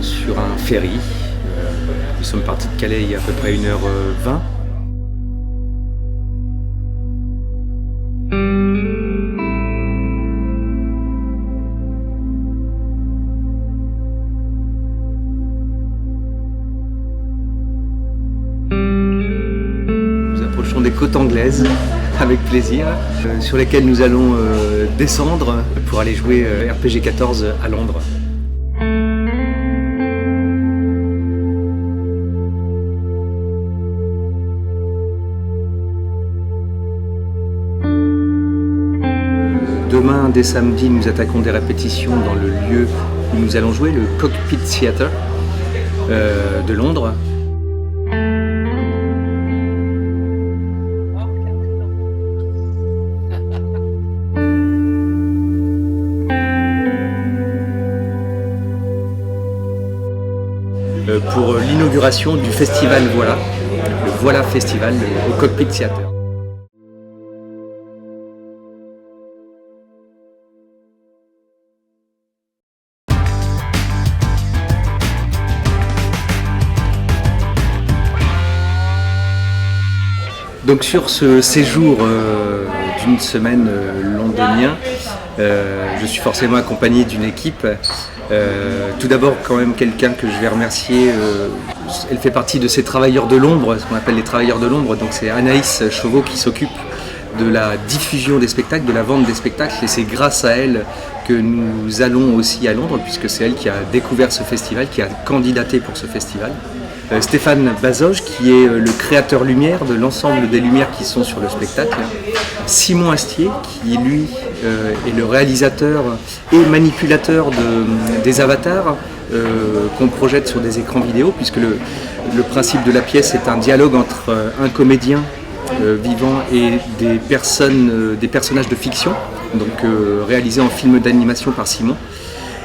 actuellement sur un ferry. Nous sommes partis de Calais il y a à peu près 1h20. Nous approchons des côtes anglaises avec plaisir, sur lesquelles nous allons descendre pour aller jouer RPG 14 à Londres. Demain, dès samedi, nous attaquons des répétitions dans le lieu où nous allons jouer, le Cockpit Theatre de Londres. Pour l'inauguration du festival Voilà, le Voilà Festival au Cockpit Theatre. Donc sur ce séjour d'une semaine londonien, je suis forcément accompagné d'une équipe. Tout d'abord quand même quelqu'un que je vais remercier, elle fait partie de ces travailleurs de l'ombre, ce qu'on appelle les travailleurs de l'ombre, donc c'est Anaïs Chauveau qui s'occupe de la diffusion des spectacles, de la vente des spectacles, et c'est grâce à elle que nous allons aussi à Londres, puisque c'est elle qui a découvert ce festival, qui a candidaté pour ce festival. Stéphane Bazoge, qui est le créateur lumière de l'ensemble des lumières qui sont sur le spectacle. Simon Astier, qui lui est le réalisateur et manipulateur des avatars qu'on projette sur des écrans vidéo, puisque le principe de la pièce est un dialogue entre un comédien vivant et des personnages de fiction, donc réalisés en film d'animation par Simon.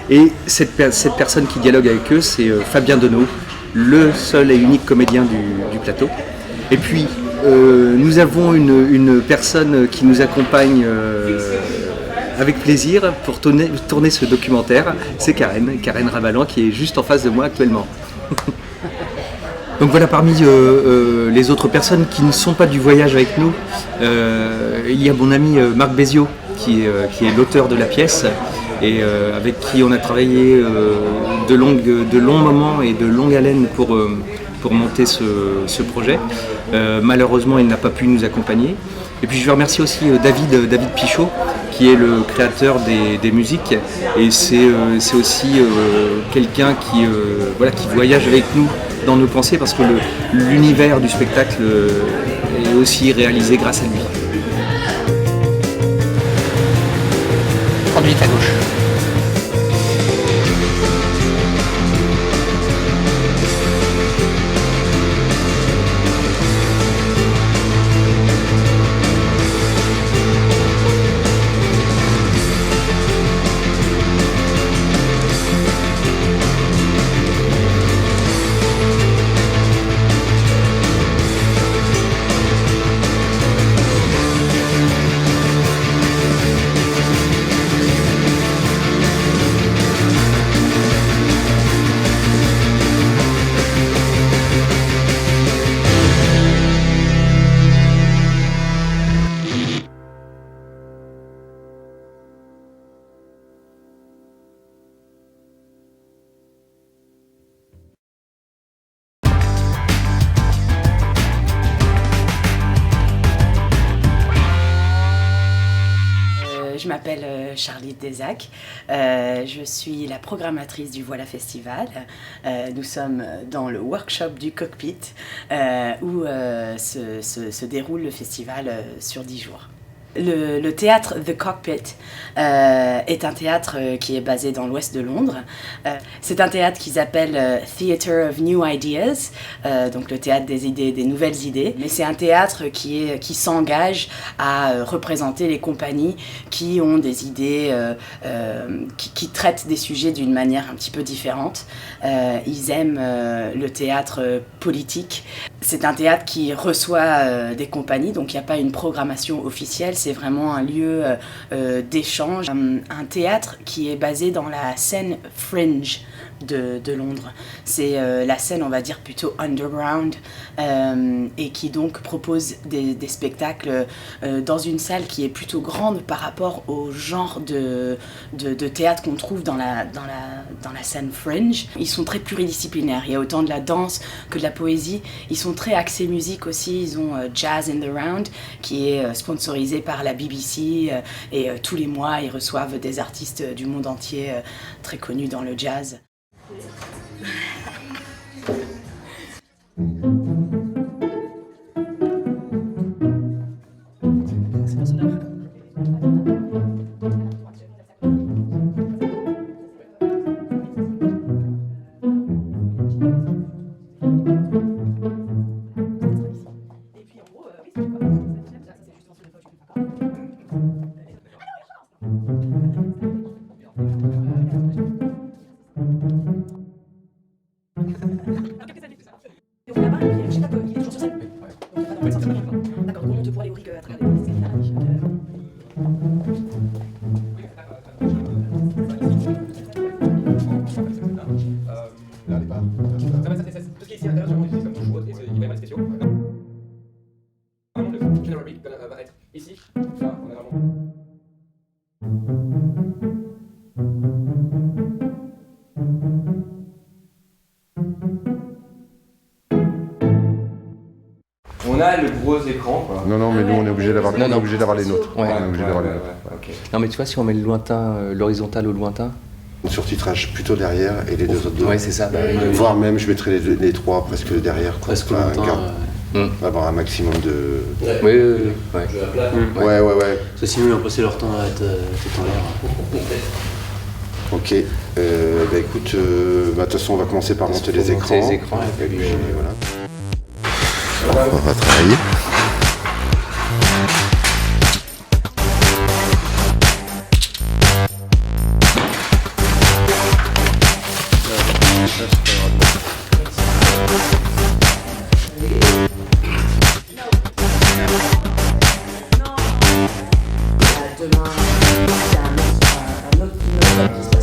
Et cette personne qui dialogue avec eux, c'est Fabien Denot, le seul et unique comédien du plateau. Et puis nous avons une personne qui nous accompagne avec plaisir pour tourner ce documentaire, c'est Karen Ravalan, qui est juste en face de moi actuellement. Donc voilà, parmi les autres personnes qui ne sont pas du voyage avec nous, il y a mon ami Marc Béziot, qui est l'auteur de la pièce, et avec qui on a travaillé de longs moments et de longue haleine pour monter ce projet. Malheureusement, il n'a pas pu nous accompagner. Et puis je veux remercier aussi David Pichot, qui est le créateur des musiques, et c'est aussi quelqu'un qui voyage avec nous dans nos pensées, parce que l'univers du spectacle est aussi réalisé grâce à lui. Conduite à gauche. Je m'appelle Charlie Desac, je suis la programmatrice du Voilà Festival. Nous sommes dans le workshop du Cockpit où se déroule le festival sur 10 jours. Le théâtre The Cockpit est un théâtre qui est basé dans l'ouest de Londres. C'est un théâtre qu'ils appellent Theatre of New Ideas, donc le théâtre des idées, des nouvelles idées. Mais c'est un théâtre qui s'engage à représenter les compagnies qui ont des idées, qui traitent des sujets d'une manière un petit peu différente. Ils aiment le théâtre politique. C'est un théâtre qui reçoit des compagnies, donc il n'y a pas une programmation officielle, c'est vraiment un lieu d'échange. Un théâtre qui est basé dans la scène fringe de Londres. C'est la scène, on va dire, plutôt underground et qui donc propose des spectacles dans une salle qui est plutôt grande par rapport au genre de théâtre qu'on trouve dans la scène fringe. Ils sont très pluridisciplinaires, il y a autant de la danse que de la poésie. Ils sont très axés musique aussi, ils ont Jazz in the Round qui est sponsorisé par la BBC et tous les mois ils reçoivent des artistes du monde entier très connus dans le jazz. D'accord, on monte pour aller au rig à travers les escaliers là. Là, les pas. Tout ce qui est ici à l'intérieur, on utilise comme bouche ou autre, et il va y avoir des spéciaux. Vraiment, le general beat va être ici. Là, on a vraiment. On a le gros écran, quoi. Non, mais nous on est obligé d'avoir les nôtres. Ouais, On est obligé d'avoir les nôtres. Okay. Non mais tu vois, si on met le lointain, l'horizontal au lointain. Surtitrage plutôt derrière et les deux autres devant. Ouais, c'est ça. Voire même, je mettrais les trois presque derrière. Presque longtemps. Avoir un maximum de. Oui. Ouais. Parce que sinon ils vont passer leur temps à être tout en l'air. Ok. Écoute, de toute façon on va commencer par monter les écrans. Et puis, voilà. On va travailler. Demain, c'est un autre qui se passe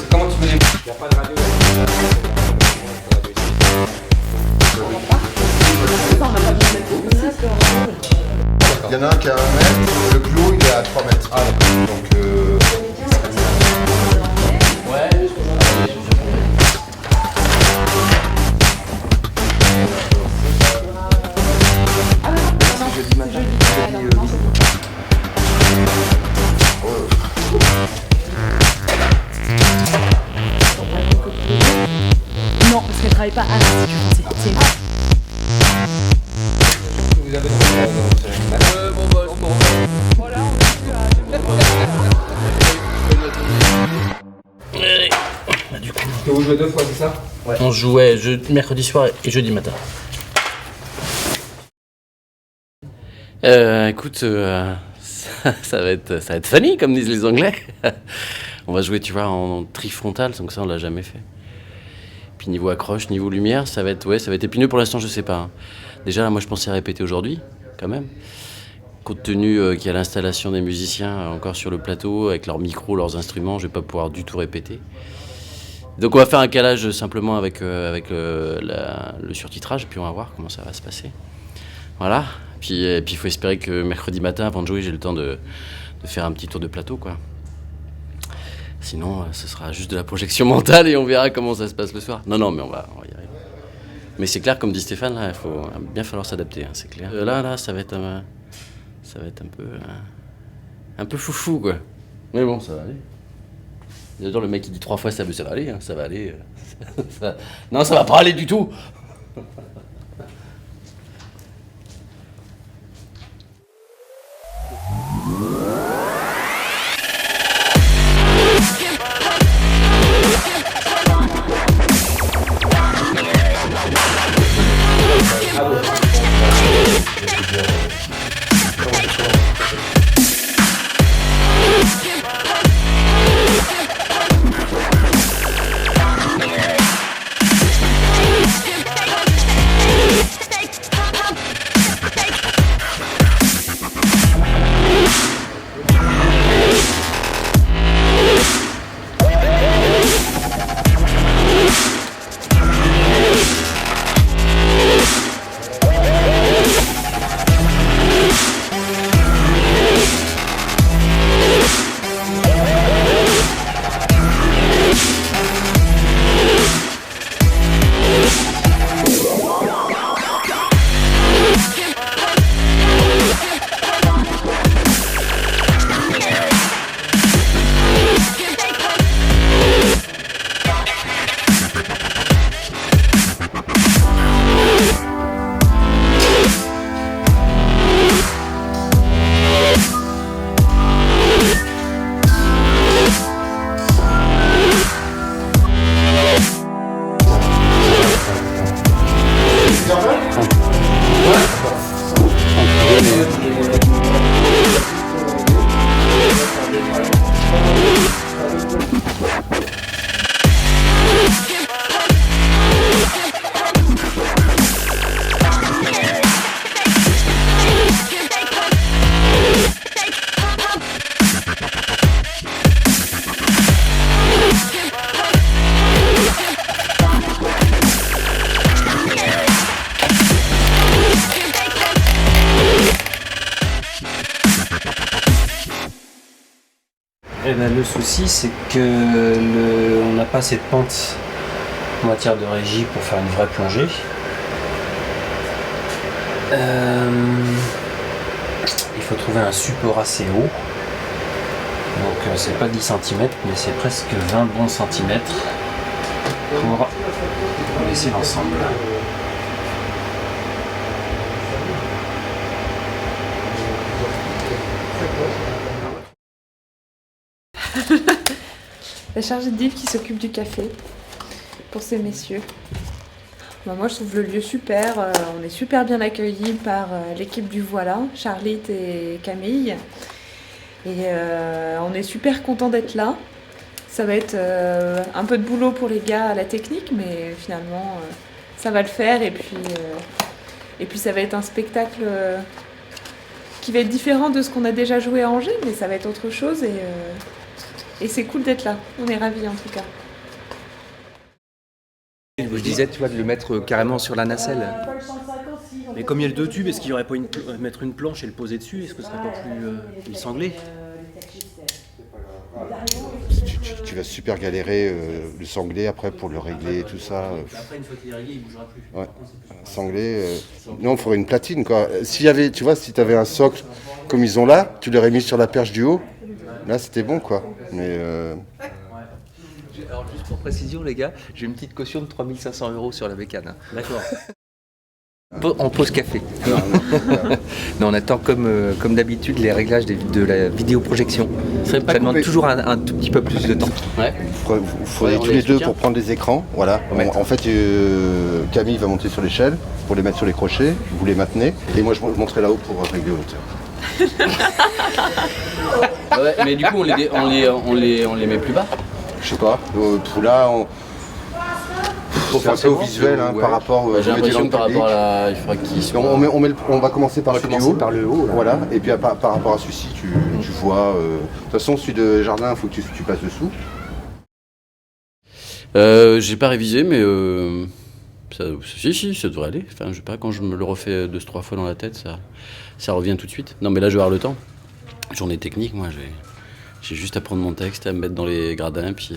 Comment tu veux les... Il n'y a pas de radio. Il y en a un qui est à 1 mètre, le clou il est à 3 mètres. Ah d'accord. Donc jeudi matin. Non, parce qu'elle travaille pas à l'institut. Vous avez que vous jouez 2 fois, c'est ça? Ouais. On jouait mercredi soir et jeudi matin. Écoute, ça va être funny comme disent les Anglais. On va jouer, tu vois, en trifrontal, donc ça on l'a jamais fait. Puis niveau accroche, niveau lumière, ça va être épineux pour l'instant, je sais pas. Hein. Déjà là, moi je pensais répéter aujourd'hui, quand même. Compte tenu qu'il y a l'installation des musiciens encore sur le plateau, avec leurs micros, leurs instruments, je vais pas pouvoir du tout répéter. Donc on va faire un calage simplement avec le surtitrage, puis on va voir comment ça va se passer. Voilà. Puis il faut espérer que mercredi matin, avant de jouer, j'ai le temps de faire un petit tour de plateau, quoi. Sinon, ce sera juste de la projection mentale et on verra comment ça se passe le soir. Non, mais on va y arriver. Mais c'est clair, comme dit Stéphane, là, il faut bien falloir s'adapter, hein, c'est clair. Là, ça va être un peu foufou, quoi. Mais bon, ça va aller. J'adore le mec qui dit 3 fois ça va aller, hein, ça va aller. Non, ça va pas aller du tout. Eh ben, le souci, c'est que on n'a pas assez de pente en matière de régie pour faire une vraie plongée. Il faut trouver un support assez haut. Donc c'est pas 10 cm, mais c'est presque 20 bons centimètres pour laisser l'ensemble. La chargée de livre qui s'occupe du café pour ces messieurs. Bah, moi je trouve le lieu super, on est super bien accueillis par l'équipe du Voilà, Charlotte et Camille. Et on est super content d'être là. Ça va être un peu de boulot pour les gars à la technique, mais finalement ça va le faire. Et puis ça va être un spectacle qui va être différent de ce qu'on a déjà joué à Angers, mais ça va être autre chose et c'est cool d'être là. On est ravis en tout cas. Je disais, tu vois, de le mettre carrément sur la nacelle. Mais comme il y a le deux tubes, est-ce qu'il n'y aurait pas mettre une planche et le poser dessus? Est-ce que ce serait pas plus sanglé? Tu vas super galérer le sanglé après pour le régler et tout ça. Après, une fois qu'il est réglé, il ne bougera plus. Ouais. Sanglé. Non, il faudrait une platine quoi. S'il y avait, tu vois, si tu avais un socle comme ils ont là, tu l'aurais mis sur la perche du haut. Là, c'était bon quoi. Mais Alors, juste pour précision, les gars, j'ai une petite caution de 3 500 € sur la bécane. Hein. D'accord. En pause café. Non, on attend comme d'habitude les réglages de la vidéoprojection. Ça demande toujours un tout petit peu plus de temps. Ouais. il faudrait tous les deux pour prendre des écrans. Voilà. En fait, Camille va monter sur l'échelle pour les mettre sur les crochets. Vous les maintenez. Et moi, je monterai là-haut pour régler hauteur. Ouais, mais du coup, on les met plus bas. Je sais pas. Pour là, faut faire ça au visuel hein, ouais. Par rapport. J'ai l'impression que par rapport à la. Il faudrait qu'il soit. On va commencer par par le haut. Là. Voilà. Et puis par rapport à celui-ci, tu vois. De toute façon, celui de jardin, il faut que tu passes dessous. J'ai pas révisé, mais si, ça devrait aller. Enfin, je sais pas, quand je me le refais 2-3 fois dans la tête, ça revient tout de suite. Non, mais là, je vais avoir le temps. Journée technique, moi, j'ai juste à prendre mon texte, à me mettre dans les gradins, puis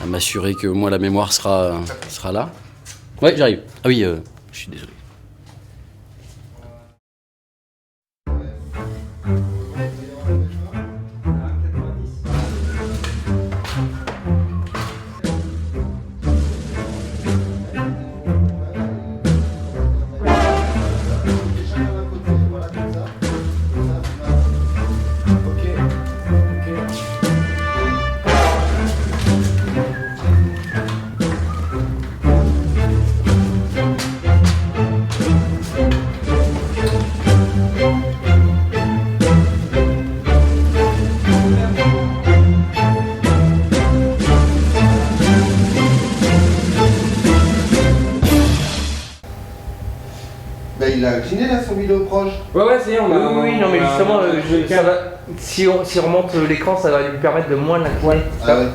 à m'assurer que moi, la mémoire sera là. Ouais, j'arrive. Ah oui, je suis désolé. Il a incliné là son vidéo proche. Ouais, c'est on a. Oui, non, mais justement, ça va, si on remonte l'écran, ça va lui permettre de moins l'incliner. Ah ouais.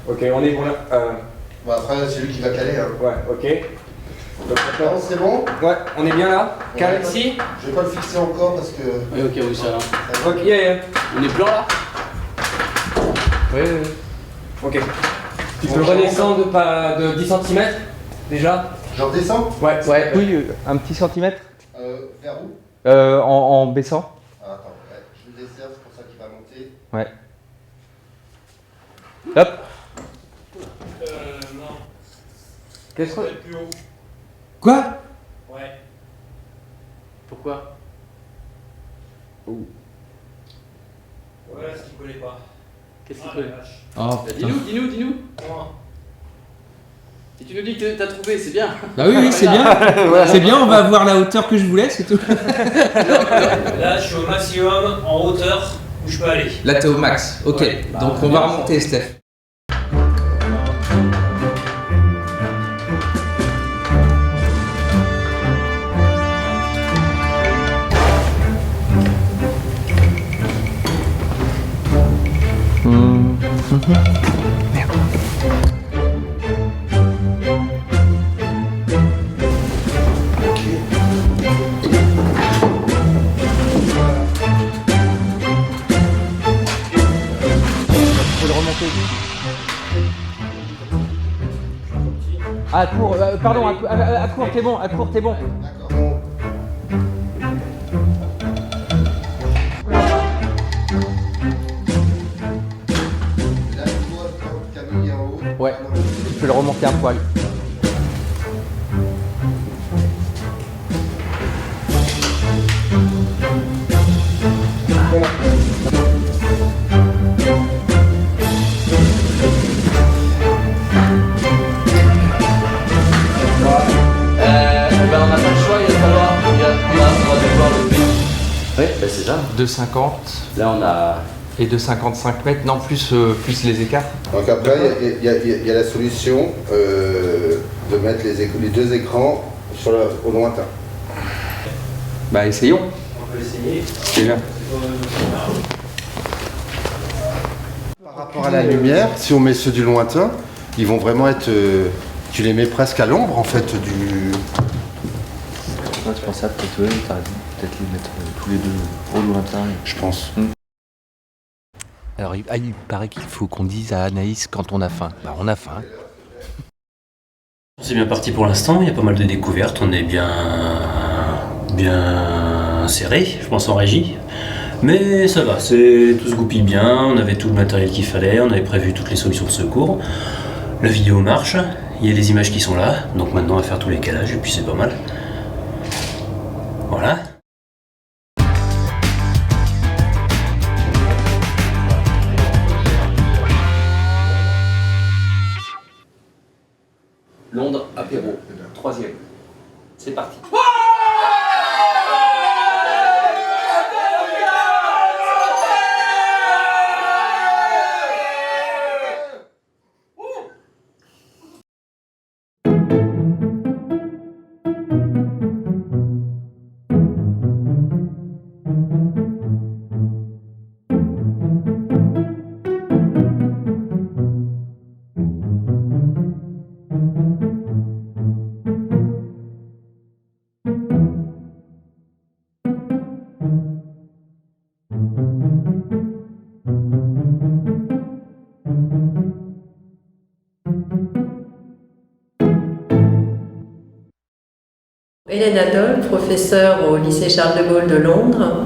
Ok, on est bon là. Bon, après, c'est lui qui va caler. Hein. Ouais, ok. Donc, maintenant, c'est bon. Ouais, on est bien là. Calme Ouais. ici. Je vais pas le fixer encore parce que. Oui, ok, oui, ça va. Ok, yeah. On est blanc là? Oui. Ok. Tu peux redescendre de 10 cm déjà? Je redescends Ouais. Oui, un petit centimètre vers où en baissant. Ah, attends, ouais, je le desserre, c'est pour ça qu'il va monter. Ouais. Hop. Non. Qu'est-ce que Plus haut. Quoi? Ouais. Pourquoi? Voilà ce qu'il connaît pas. Qu'est-ce qu'il connaît? Oh, Dis-nous. Si tu nous dis que t'as trouvé, c'est bien. Bah oui, c'est bien. C'est bien, on va avoir la hauteur que je voulais, c'est tout. Là, je suis au maximum en hauteur où je peux aller. Là, t'es au max. Ok, Ouais. donc on va remonter, Steph. À court, pardon, à court, t'es bon, à court, t'es bon. Ouais, je peux le remonter un poil. On n'a pas le choix, il va falloir. On va devoir le payer. Oui, ben c'est ça. 2,50. Là, on a. Et de 55 mètres, non, plus les écarts. Donc après, il y a la solution de mettre les deux écrans au lointain. Bah essayons. On peut essayer. Déjà. Par rapport à la lumière, si on met ceux du lointain, ils vont vraiment être... tu les mets presque à l'ombre en fait du... Moi, tu penses à peut-être, oui, t'as raison. Peut-être les mettre tous les deux au lointain. Je pense. Alors, il paraît qu'il faut qu'on dise à Anaïs quand on a faim. Bah, on a faim. C'est bien parti pour l'instant, il y a pas mal de découvertes, on est bien serré, je pense en régie. Mais ça va, tout se goupille bien, on avait tout le matériel qu'il fallait, on avait prévu toutes les solutions de secours. La vidéo marche, il y a les images qui sont là, donc maintenant on va faire tous les calages et puis c'est pas mal. Voilà. Londres, apéro. 3e. C'est parti. Hélène Adol, professeure au lycée Charles de Gaulle de Londres.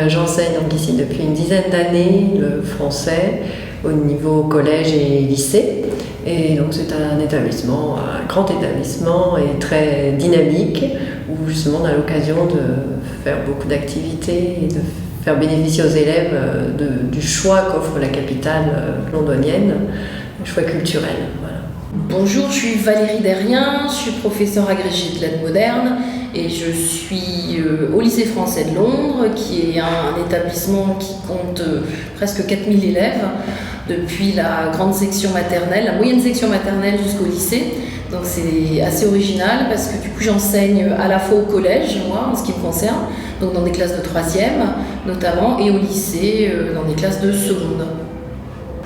J'enseigne donc ici depuis une dizaine d'années le français au niveau collège et lycée. Et donc c'est un établissement, un grand établissement et très dynamique où justement on a l'occasion de faire beaucoup d'activités et de faire bénéficier aux élèves du choix qu'offre la capitale londonienne, le choix culturel. Voilà. Bonjour, je suis Valérie Derrien, je suis professeure agrégée de lettres modernes et je suis au lycée français de Londres qui est un établissement qui compte presque 4000 élèves depuis la grande section maternelle, la moyenne section maternelle jusqu'au lycée. Donc c'est assez original parce que du coup j'enseigne à la fois au collège, moi en ce qui me concerne, donc dans des classes de 3e notamment, et au lycée dans des classes de seconde.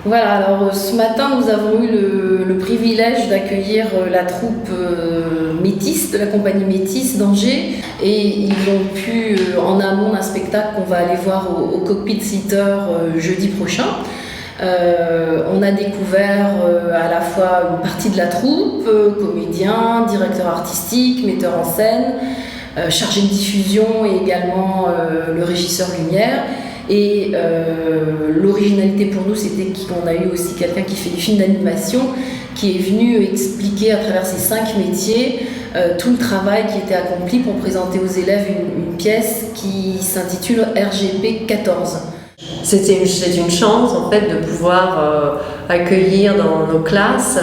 Voilà, alors ce matin nous avons eu le privilège d'accueillir la troupe Métis, de la compagnie Métis d'Angers, et ils ont pu, en amont d'un spectacle qu'on va aller voir au Cockpit Theatre jeudi prochain, on a découvert à la fois une partie de la troupe, comédien, directeur artistique, metteur en scène, chargé de diffusion et également le régisseur lumière. Et l'originalité pour nous, c'était qu'on a eu aussi quelqu'un qui fait des films d'animation, qui est venu expliquer à travers ces 5 métiers tout le travail qui était accompli pour présenter aux élèves une pièce qui s'intitule RGP 14. C'est une chance en fait de pouvoir accueillir dans nos classes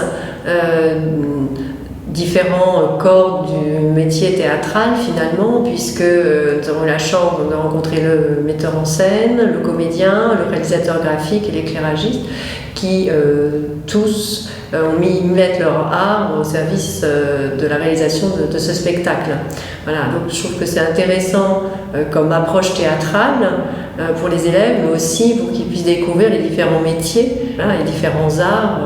différents corps du métier théâtral finalement, puisque nous avons eu la chance de rencontrer le metteur en scène, le comédien, le réalisateur graphique et l'éclairagiste, qui tous ont mis leur art au service de la réalisation de ce spectacle. Voilà, donc je trouve que c'est intéressant comme approche théâtrale pour les élèves, mais aussi pour qu'ils puissent découvrir les différents métiers, les différents arts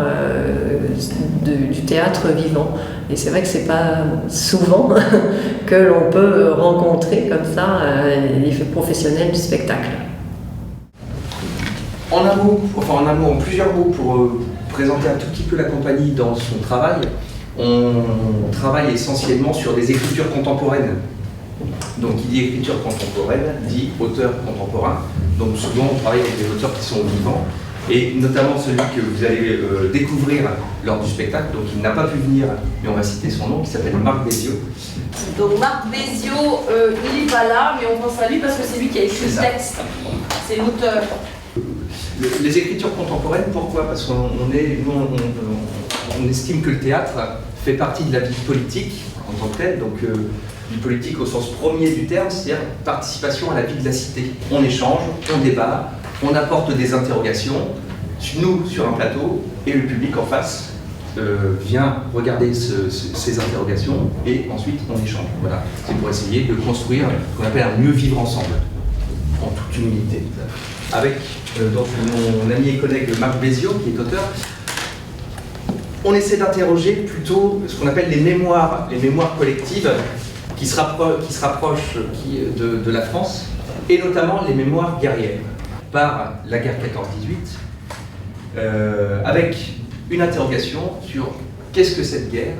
du théâtre vivant. Et c'est vrai que c'est pas souvent que l'on peut rencontrer comme ça les professionnels du spectacle. En plusieurs mots, pour présenter un tout petit peu la compagnie dans son travail, on travaille essentiellement sur des écritures contemporaines. Donc, qui dit écriture contemporaine, dit auteur contemporain. Donc, souvent, on travaille avec des auteurs qui sont vivants, et notamment celui que vous allez découvrir lors du spectacle. Donc, il n'a pas pu venir, mais on va citer son nom, qui s'appelle Marc Béziot. Donc, Marc Béziot, il n'est pas là, mais on pense à lui parce que c'est lui qui a écrit le texte. C'est l'auteur. Les écritures contemporaines, pourquoi? Parce qu'on estime que le théâtre fait partie de la vie politique en tant que tel, donc vie politique au sens premier du terme, c'est-à-dire participation à la vie de la cité. On échange, on débat, on apporte des interrogations, nous sur un plateau, et le public en face vient regarder ces interrogations, et ensuite on échange. Voilà. C'est pour essayer de construire ce qu'on appelle un mieux vivre ensemble, en toute humilité. Avec donc mon ami et collègue Marc Béziot, qui est auteur, on essaie d'interroger plutôt ce qu'on appelle les mémoires collectives qui se rapprochent de la France, et notamment les mémoires guerrières, par la guerre 14-18, avec une interrogation sur qu'est-ce que cette guerre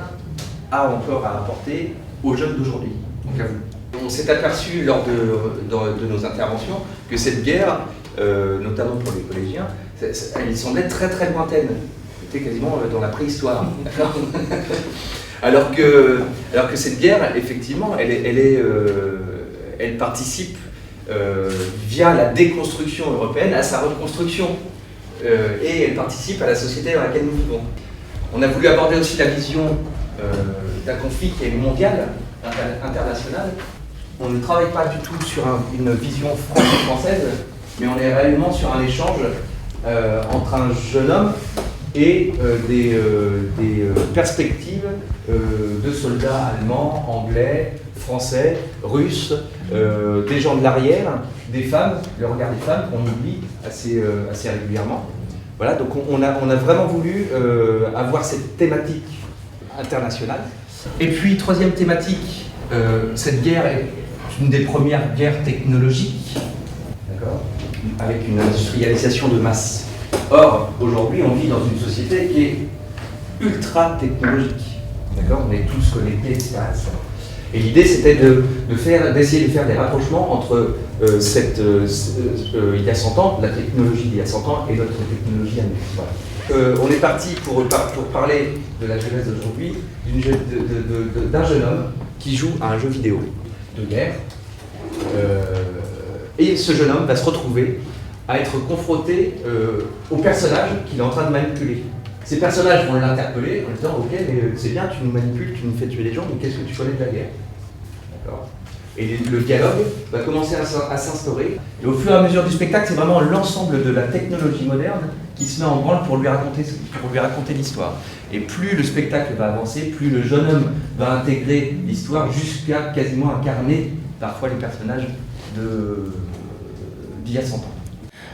a encore à apporter aux jeunes d'aujourd'hui. Donc à vous. On s'est aperçu lors de nos interventions que cette guerre, notamment pour les collégiens, elle semblait très très lointaine. C'était quasiment dans la préhistoire. alors que cette guerre, effectivement, elle participe via la déconstruction européenne à sa reconstruction. Et elle participe à la société dans laquelle nous vivons. On a voulu aborder aussi la vision d'un conflit qui est mondial, international. On ne travaille pas du tout sur une vision franco-française, mais on est réellement sur un échange entre un jeune homme et des perspectives de soldats allemands, anglais, français, russes, des gens de l'arrière, des femmes, le regard des femmes qu'on oublie assez régulièrement. Voilà, donc on a vraiment voulu avoir cette thématique internationale. Et puis, troisième thématique, cette guerre est une des premières guerres technologiques, d'accord, avec une industrialisation de masse. Or, aujourd'hui, on vit dans une société qui est ultra technologique. D'accord, on est tous connectés, etc. Et l'idée, c'était d'essayer de faire des rapprochements entre il y a 100 ans, la technologie d'il y a 100 ans et notre technologie à nous. Voilà. On est parti pour parler de la jeunesse d'aujourd'hui, d'un jeune homme qui joue à un jeu vidéo de guerre. Et ce jeune homme va se retrouver à être confronté aux personnages qu'il est en train de manipuler. Ces personnages vont l'interpeller en disant « Ok, mais c'est bien, tu nous manipules, tu nous fais tuer les gens, mais qu'est-ce que tu connais de la guerre ?» D'accord. Et le dialogue va commencer à s'instaurer. Et au fur et à mesure du spectacle, c'est vraiment l'ensemble de la technologie moderne qui se met en branle pour lui raconter l'histoire. Et plus le spectacle va avancer, plus le jeune homme va intégrer l'histoire jusqu'à quasiment incarner parfois les personnages d'il y a 100 ans.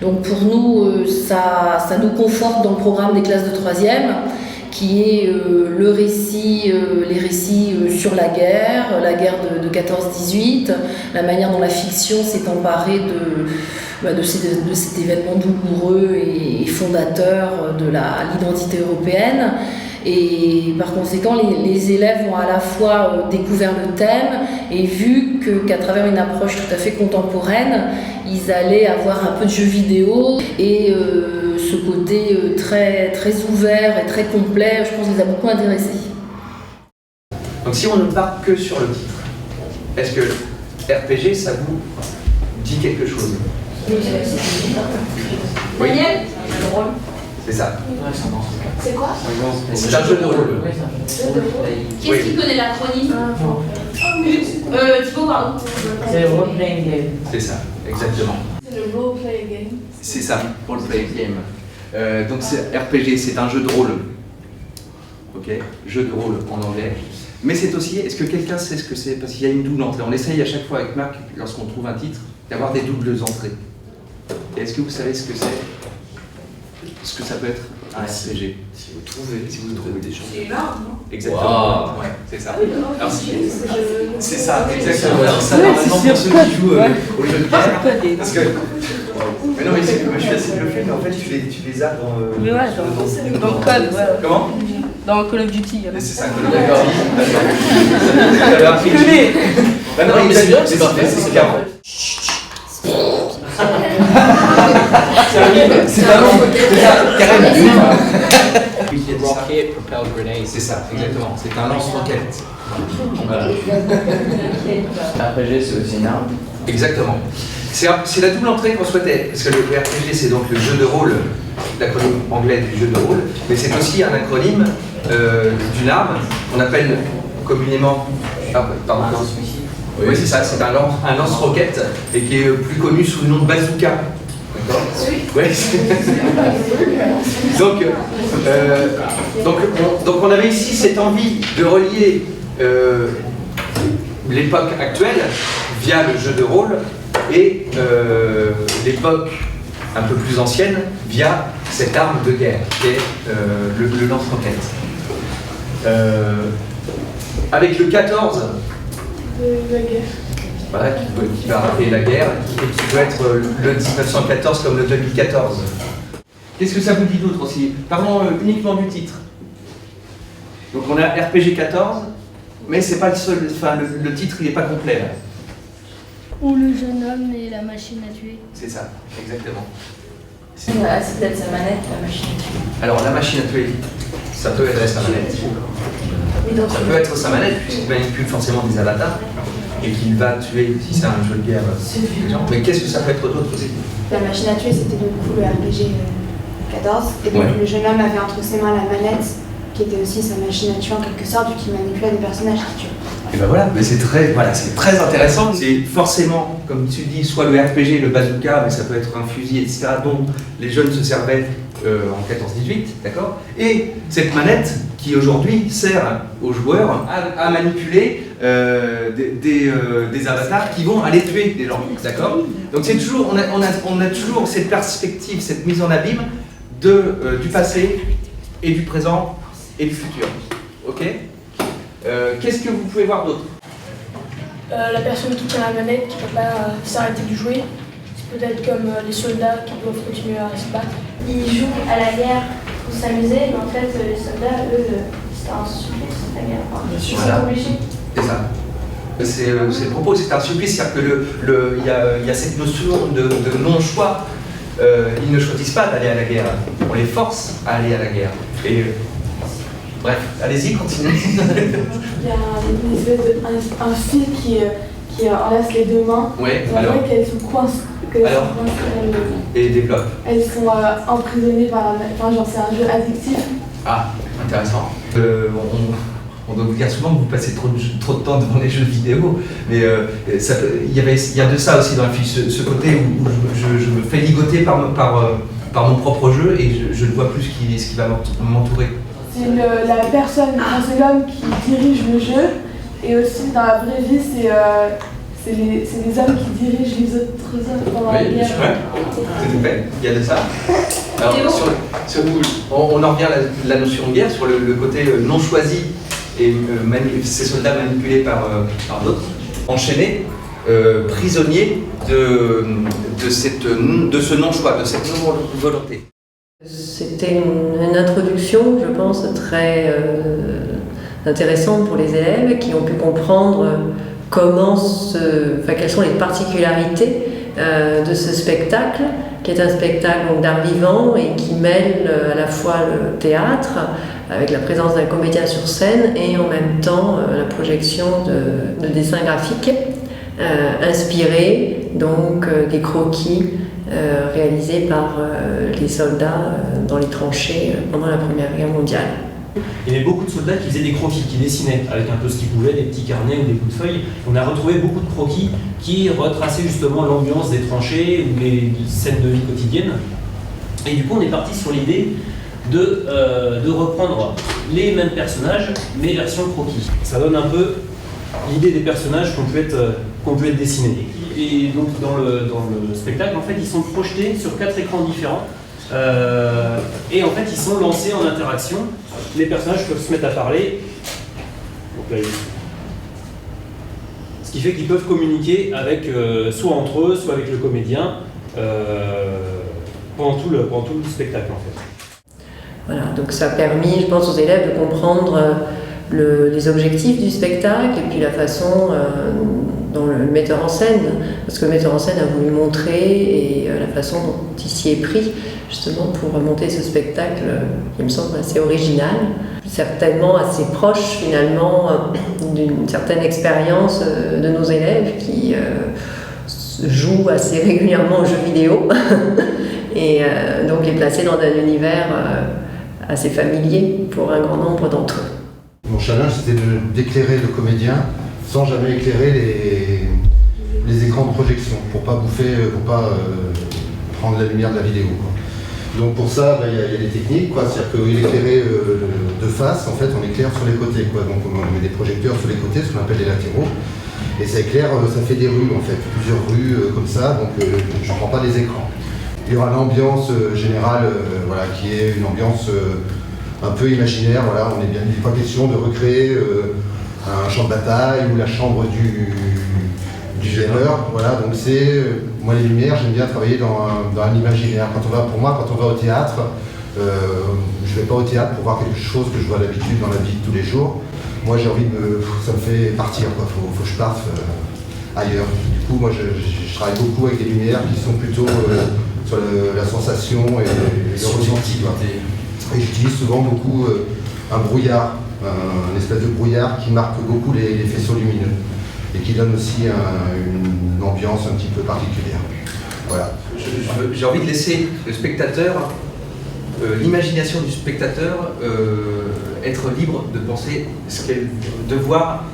Donc pour nous, ça nous conforte dans le programme des classes de 3e, qui est les récits sur la guerre de 14-18, la manière dont la fiction s'est emparée de cet événement douloureux et fondateur de l'identité européenne. Et par conséquent, les élèves ont à la fois découvert le thème et vu qu'à travers une approche tout à fait contemporaine, ils allaient avoir un peu de jeux vidéo et ce côté très, très ouvert et très complet, je pense, les a beaucoup intéressés. Donc si on ne part que sur le titre, est-ce que RPG, ça vous dit quelque chose? Oui. C'est ça. C'est quoi? C'est un jeu de rôle. Qui est-ce qui connaît l'acronyme? Thibaut, pardon. C'est le role-playing game. C'est ça, exactement. C'est le role-playing game. C'est ça, role-playing game. Donc c'est RPG, c'est un jeu de rôle. Ok, jeu de rôle en anglais. Mais c'est aussi, est-ce que quelqu'un sait ce que c'est? Parce qu'il y a une double entrée. On essaye à chaque fois avec Marc, lorsqu'on trouve un titre, d'avoir des doubles entrées. Et est-ce que vous savez ce que c'est? Ce que ça peut être un RPG? Si vous trouvez des choses. C'est énorme, non? Exactement. Wow. Ouais, c'est ça. Alors, c'est ça, exactement. Alors ça, normalement, pour ceux qui jouent au jeu de guerre, parce que Mais non, mais c'est comme je fais le film, mais en fait, tu les as dans. Mais ouais, dans le code, ouais. Comment? Dans Call of Duty. C'est ça, Call of Duty. Bah non, mais c'est bien, c'est parfait, c'est carré. C'est pas bon, c'est ça, carrément. Rocket Propelled Grenade. C'est ça, exactement. C'est un lance-roquette. Voilà. RPG, c'est aussi une arme. Exactement. C'est la double entrée qu'on souhaitait, parce que le RPG c'est donc le jeu de rôle, l'acronyme anglais du jeu de rôle, mais c'est aussi un acronyme d'une arme qu'on appelle communément. Pardon. Oui, c'est ça, c'est un lance-roquette et qui est plus connu sous le nom de bazooka. D'accord ? Oui. Donc on avait ici cette envie de relier l'époque actuelle via le jeu de rôle et l'époque un peu plus ancienne via cette arme de guerre qui est le lance-roquette. Avec le 14, la guerre. Voilà, qui va rappeler la guerre et qui peut être le 1914 comme le 2014. Qu'est-ce que ça vous dit d'autre aussi? Parlons uniquement du titre. Donc on a RPG 14, mais c'est pas le seul, enfin le titre il n'est pas complet là. Ou le jeune homme et la machine à tuer. C'est ça, exactement. C'est peut-être sa manette, la machine à tuer. Alors la machine à tuer, ça peut être sa manette. Ça peut être sa manette puisqu'il manipule forcément des avatars et qu'il va tuer si c'est un jeu de guerre. Mais qu'est-ce que ça peut être d'autre aussi? La machine à tuer, c'était du coup le RPG 14. Et donc le jeune homme avait entre ses mains la manette qui était aussi sa machine à tuer en quelque sorte, vu qu'il manipulait des personnages qui tuent. Et ben voilà, mais c'est très intéressant. C'est forcément, comme tu dis, soit le RPG, le bazooka, mais ça peut être un fusil, etc., dont les jeunes se servaient en 14-18, d'accord? Et cette manette qui aujourd'hui sert aux joueurs à manipuler des avatars qui vont aller tuer des gens, d'accord? Donc c'est toujours, on a toujours cette perspective, cette mise en abîme du passé et du présent et du futur, ok? Qu'est-ce que vous pouvez voir d'autre? La personne qui tient la manette, qui ne peut pas s'arrêter de jouer. C'est peut-être comme les soldats qui doivent continuer à se battre. Ils jouent à la guerre pour s'amuser, mais en fait, les soldats, eux, c'est un supplice, la guerre. Ils sont obligés. C'est ça. C'est le propos, c'est un supplice, c'est-à-dire qu'il y a cette notion de non-choix. Ils ne choisissent pas d'aller à la guerre, on les force à aller à la guerre. Et bref, allez-y, continuez. Il y a une espèce de un fil qui enlace les deux mains. Ouais, et alors. Qu'elles sont coincées. Et développe. Elles sont emprisonnées par enfin, genre c'est un jeu addictif. Ah, intéressant. On doit vous dire souvent que vous passez trop de temps devant les jeux vidéo, mais il y a de ça aussi dans la fiche, ce côté où je me fais ligoter par mon propre jeu et je ne vois plus ce qui va m'entourer. C'est la personne, c'est l'homme qui dirige le jeu, et aussi dans la vraie vie, c'est les hommes qui dirigent les autres hommes pendant la guerre. Tout à fait, il y a de ça. Alors, on en revient à la notion de guerre, sur le côté non choisi, et ces soldats manipulés par d'autres, enchaînés, prisonniers de ce non-choix, de cette non-volonté. C'était une introduction, je pense, très intéressante pour les élèves qui ont pu comprendre quelles sont les particularités de ce spectacle, qui est un spectacle d'art vivant et qui mêle à la fois le théâtre, avec la présence d'un comédien sur scène, et en même temps la projection de dessins graphiques inspirés, donc des croquis réalisés par les soldats dans les tranchées pendant la Première Guerre mondiale. Il y avait beaucoup de soldats qui faisaient des croquis, qui dessinaient avec un peu ce qu'ils pouvaient, des petits carnets ou des bouts de feuilles. On a retrouvé beaucoup de croquis qui retraçaient justement l'ambiance des tranchées ou les scènes de vie quotidienne. Et du coup, on est parti sur l'idée de reprendre les mêmes personnages, mais version croquis. Ça donne un peu l'idée des personnages qui ont pu être dessinés. Et donc dans le spectacle, en fait, ils sont projetés sur 4 écrans différents. Et en fait, ils sont lancés en interaction. Les personnages peuvent se mettre à parler. Donc là, ce qui fait qu'ils peuvent communiquer avec, soit entre eux, soit avec le comédien. pendant tout le spectacle en fait. Voilà, donc ça a permis, je pense, aux élèves de comprendre les objectifs du spectacle et puis la façon dont le metteur en scène, parce que le metteur en scène a voulu montrer et la façon dont il s'y est pris justement pour monter ce spectacle qui me semble assez original, certainement assez proche finalement d'une certaine expérience de nos élèves qui jouent assez régulièrement aux jeux vidéo et donc les placer dans un univers assez familier pour un grand nombre d'entre eux. Mon challenge, c'était d'éclairer le comédien sans jamais éclairer les écrans de projection, pour pas prendre la lumière de la vidéo, quoi. Donc pour ça, il y a des techniques, c'est-à-dire qu'il éclairait de face, en fait, on éclaire sur les côtés, quoi. Donc on met des projecteurs sur les côtés, ce qu'on appelle les latéraux, et ça éclaire, ça fait des rues, en fait, plusieurs rues comme ça, donc je ne prends pas les écrans. Il y aura l'ambiance générale, qui est une ambiance un peu imaginaire, on est bien, il n'est pas question de recréer un champ de bataille ou la chambre du gêneur, donc c'est, moi les lumières, j'aime bien travailler dans un imaginaire. Quand on va au théâtre, je ne vais pas au théâtre pour voir quelque chose que je vois d'habitude dans la vie de tous les jours. Moi j'ai envie ça me fait partir, faut que je parte ailleurs. Du coup, moi je travaille beaucoup avec des lumières qui sont plutôt sur la sensation et le ressenti. Et j'utilise souvent beaucoup un brouillard, un espèce de brouillard qui marque beaucoup les faisceaux lumineux et qui donne aussi une ambiance un petit peu particulière. Voilà. J'ai envie de laisser le spectateur, l'imagination du spectateur, être libre de penser de voir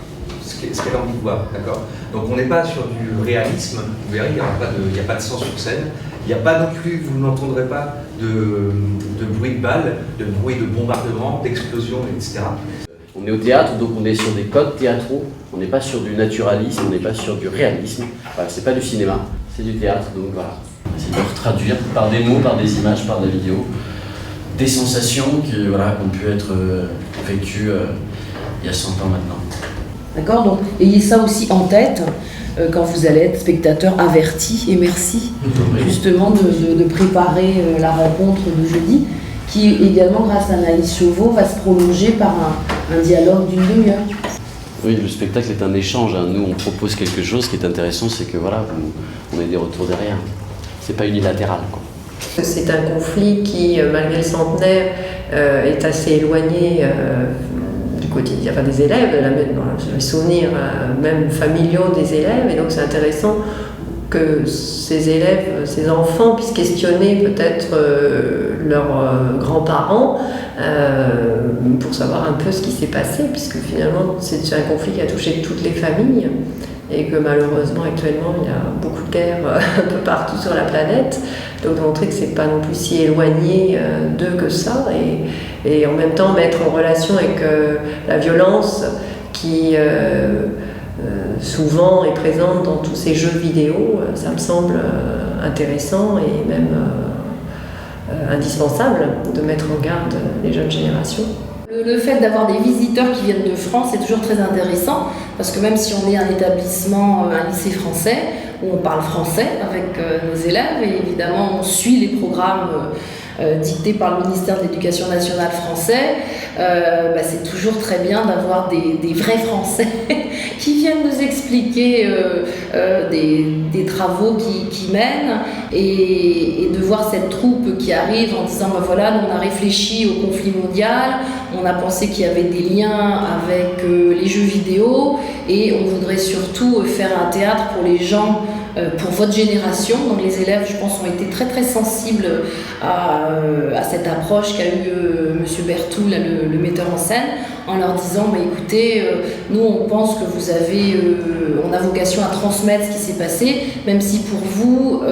ce qu'elle a envie de voir, d'accord? Donc on n'est pas sur du réalisme, vous verrez, il n'y a pas de sang sur scène, il n'y a pas non plus, vous n'entendrez pas de bruit de balles, de bruit de bombardement, d'explosion, etc. On est au théâtre, donc on est sur des codes théâtraux, on n'est pas sur du naturalisme, on n'est pas sur du réalisme, c'est pas du cinéma, c'est du théâtre, donc voilà. C'est de retraduire par des mots, par des images, par des vidéos, des sensations qui ont pu être vécues il y a 100 ans maintenant. D'accord, donc ayez ça aussi en tête quand vous allez être spectateur averti et merci justement de préparer la rencontre de jeudi qui également grâce à Anaïs Chauveau va se prolonger par un dialogue d'une demi-heure. Oui, le spectacle est un échange, Nous on propose quelque chose, ce qui est intéressant c'est que on a des retours derrière, c'est pas unilatéral, quoi. C'est un conflit qui, malgré le centenaire, est assez éloigné du quotidien, des élèves, les souvenirs même familiaux des élèves, et donc c'est intéressant que ces élèves, ces enfants puissent questionner peut-être leurs grands-parents pour savoir un peu ce qui s'est passé, puisque finalement c'est un conflit qui a touché toutes les familles et que malheureusement actuellement il y a beaucoup de guerres un peu partout sur la planète, donc de montrer que c'est pas non plus si éloigné d'eux que ça, et en même temps mettre en relation avec la violence qui souvent est présente dans tous ces jeux vidéo, ça me semble intéressant et même indispensable de mettre en garde les jeunes générations. Le fait d'avoir des visiteurs qui viennent de France est toujours très intéressant parce que même si on est un établissement, un lycée français, où on parle français avec nos élèves et évidemment on suit les programmes dictés par le ministère de l'Éducation nationale français, c'est toujours très bien d'avoir des vrais Français qui viennent nous expliquer des travaux qui mènent et de voir cette troupe qui arrive en disant voilà, nous on a réfléchi au conflit mondial, on a pensé qu'il y avait des liens avec les jeux vidéo et on voudrait surtout faire un théâtre pour les gens, pour votre génération. Donc les élèves, je pense, ont été très très sensibles à cette approche qu'a eu Monsieur Berthoud, le metteur en scène, en leur disant écoutez, nous on pense que vous avez, on a vocation à transmettre ce qui s'est passé, même si pour vous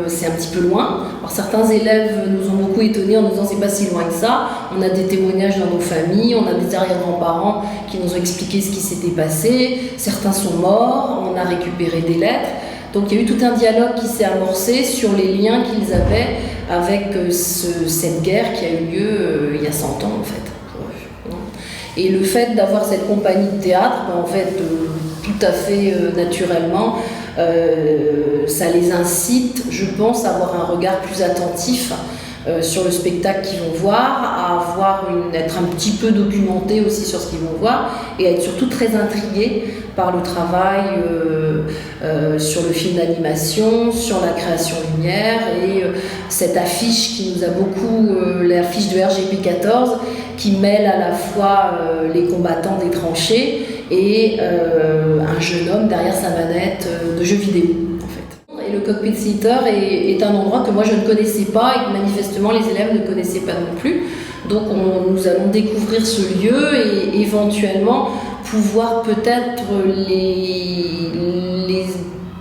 c'est un petit peu loin. Alors certains élèves nous ont beaucoup étonnés en nous disant c'est pas si loin que ça, on a des témoignages dans nos familles, on a des arrière-grands-parents qui nous ont expliqué ce qui s'était passé, certains sont morts, on a récupéré des lettres. Donc il y a eu tout un dialogue qui s'est amorcé sur les liens qu'ils avaient avec cette guerre qui a eu lieu il y a 100 ans en fait. Et le fait d'avoir cette compagnie de théâtre, en fait, tout à fait naturellement, ça les incite, je pense, à avoir un regard plus attentif sur le spectacle qu'ils vont voir, être un petit peu documenté aussi sur ce qu'ils vont voir et être surtout très intrigué par le travail sur le film d'animation, sur la création lumière et cette affiche qui nous a beaucoup, l'affiche de RGP14 qui mêle à la fois les combattants des tranchées et un jeune homme derrière sa manette de jeux vidéo. Et le Cockpit Theater est un endroit que moi je ne connaissais pas et que manifestement les élèves ne connaissaient pas non plus. Donc nous allons découvrir ce lieu et éventuellement pouvoir peut-être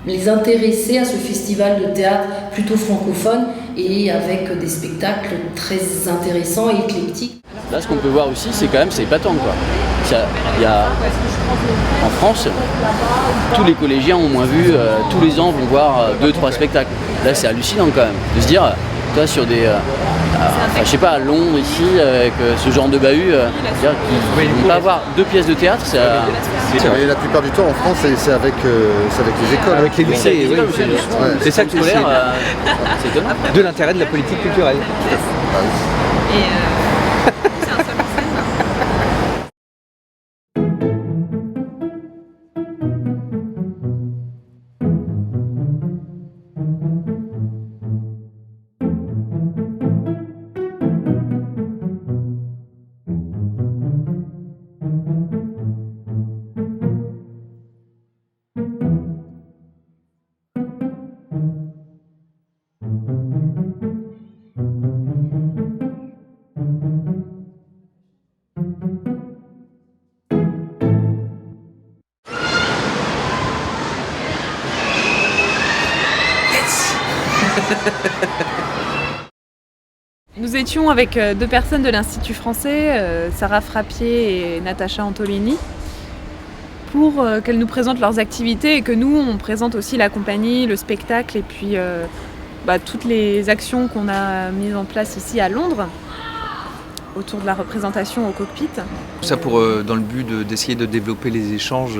les intéresser à ce festival de théâtre plutôt francophone et avec des spectacles très intéressants et éclectiques. Là, ce qu'on peut voir aussi, c'est quand même, c'est épatant, quoi. Il y a, en France, tous les collégiens ont au moins vu, tous les ans vont voir 2-3 spectacles. Là, c'est hallucinant quand même, de se dire, toi, sur des... je sais pas, à Londres, ici, avec ce genre de bahut, qu'ils ne vont pas avoir 2 pièces de théâtre, c'est... Et la plupart du temps en France, c'est avec les écoles. Avec les lycées, oui. C'est ça que c'est étonnant. De l'intérêt de la politique culturelle. Nous étions avec 2 personnes de l'Institut français, Sarah Frappier et Natacha Antolini, pour qu'elles nous présentent leurs activités et que nous, on présente aussi la compagnie, le spectacle et puis toutes les actions qu'on a mises en place ici à Londres autour de la représentation au Cockpit. Tout ça dans le but d'essayer de développer les échanges